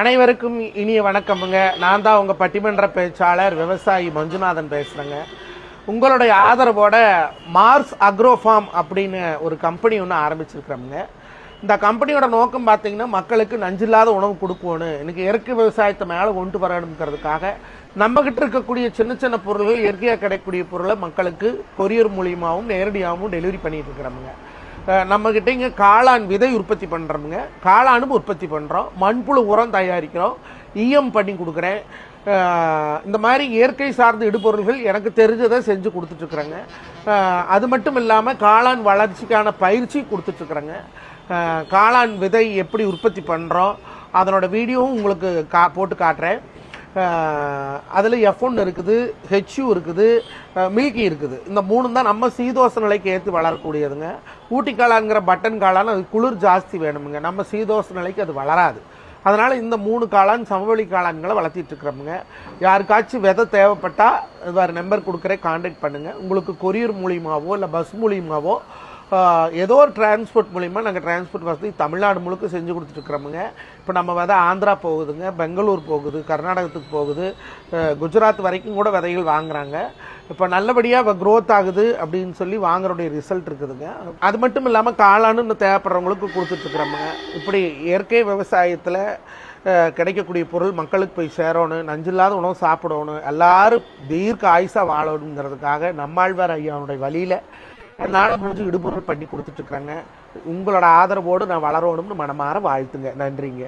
அனைவருக்கும் இனிய வணக்கமுங்க. நான் தான் உங்கள் பட்டிமன்ற பேச்சாளர் விவசாயி மஞ்சுநாதன் பேசுகிறேங்க. உங்களுடைய ஆதரவோட மார்ஸ் அக்ரோஃபார்ம் அப்படின்னு ஒரு கம்பெனி ஒன்று ஆரம்பிச்சிருக்கிறோமுங்க. இந்த கம்பெனியோட நோக்கம் பார்த்தீங்கன்னா மக்களுக்கு நஞ்சில்லாத உணவு கொடுக்கணும், இன்னைக்கு இயற்கை விவசாயத்தை மேலே கொண்டு வரணுங்கிறதுக்காக நம்மகிட்ட இருக்கக்கூடிய சின்ன சின்ன பொருள்கள், இயற்கையாக கிடைக்கக்கூடிய பொருளை மக்களுக்கு கொரியர் மூலியமாகவும் நேரடியாகவும் டெலிவரி பண்ணிட்டு இருக்கிறோமுங்க. நம்மக்கிட்ட இங்கே காளான் விதை உற்பத்தி பண்ணுறோமுங்க, காளானும் உற்பத்தி பண்ணுறோம், மண்புழு உரம் தயாரிக்கிறோம், பண்ணி கொடுக்குறேன். இந்த மாதிரி இயற்கை சார்ந்த இடுபொருள்கள் எனக்கு தெரிஞ்சதை செஞ்சு கொடுத்துட்ருக்குறேங்க. அது மட்டும் இல்லாமல் காளான் வளர்ச்சிக்கான பயிற்சி கொடுத்துட்ருக்குறேங்க. காளான் விதை எப்படி உற்பத்தி பண்ணுறோம் அதனோட வீடியோவும் உங்களுக்கு போட்டு காட்டுறேன். அதில் F1 இருக்குது, HU இருக்குது, மில்கி இருக்குது. இந்த மூணு தான் நம்ம சீதோச நிலைக்கு ஏற்றி வளரக்கூடியதுங்க. ஊட்டி காளான்கிற பட்டன் காளான் அது குளிர் ஜாஸ்தி வேணுமுங்க, நம்ம சீதோச நிலைக்கு அது வளராது. அதனால் இந்த 3 காளான் சமவெளி காளான்களை வளர்த்திட்டு இருக்கிறோமுங்க. யாருக்காச்சும் விதை தேவைப்பட்டால் வேறு நம்பர் கொடுக்குறேன், கான்டாக்ட் பண்ணுங்கள். உங்களுக்கு கொரியர் மூலியமாகவோ இல்லை பஸ் மூலியமாகவோ ஏதோ ஒரு டிரான்ஸ்போர்ட் மூலிமா நாங்கள் டிரான்ஸ்போர்ட் வசதி தமிழ்நாடு முழுக்க செஞ்சு கொடுத்துட்ருக்குறோமுங்க. இப்போ நம்ம விதை ஆந்திரா போகுதுங்க, பெங்களூர் போகுது, கர்நாடகத்துக்கு போகுது, குஜராத் வரைக்கும் கூட விதைகள் வாங்குறாங்க. இப்போ நல்லபடியாக க்ரோத் ஆகுது அப்படின்னு சொல்லி வாங்குறோடைய ரிசல்ட் இருக்குதுங்க. அது மட்டும் இல்லாமல் காளான்னு தேவைப்படுறவங்களுக்கு கொடுத்துட்ருக்குறோமுங்க. இப்படி இயற்கை விவசாயத்தில் கிடைக்கக்கூடிய பொருள் மக்களுக்கு போய் சேரணும், நஞ்சில்லாத உணவு சாப்பிடணும், எல்லாரும் தீர்க்க ஆயுசாக வாழணுங்கிறதுக்காக நம்மாழ்வார் ஐயாவுடைய வழியில் நாடு முடிஞ்சு இடுபொருள் பண்ணி கொடுத்துட்ருக்குறாங்க. உங்களோட ஆதரவோடு நான் வளரணும்னு மனமாற வாழ்த்துங்க. நன்றிங்க.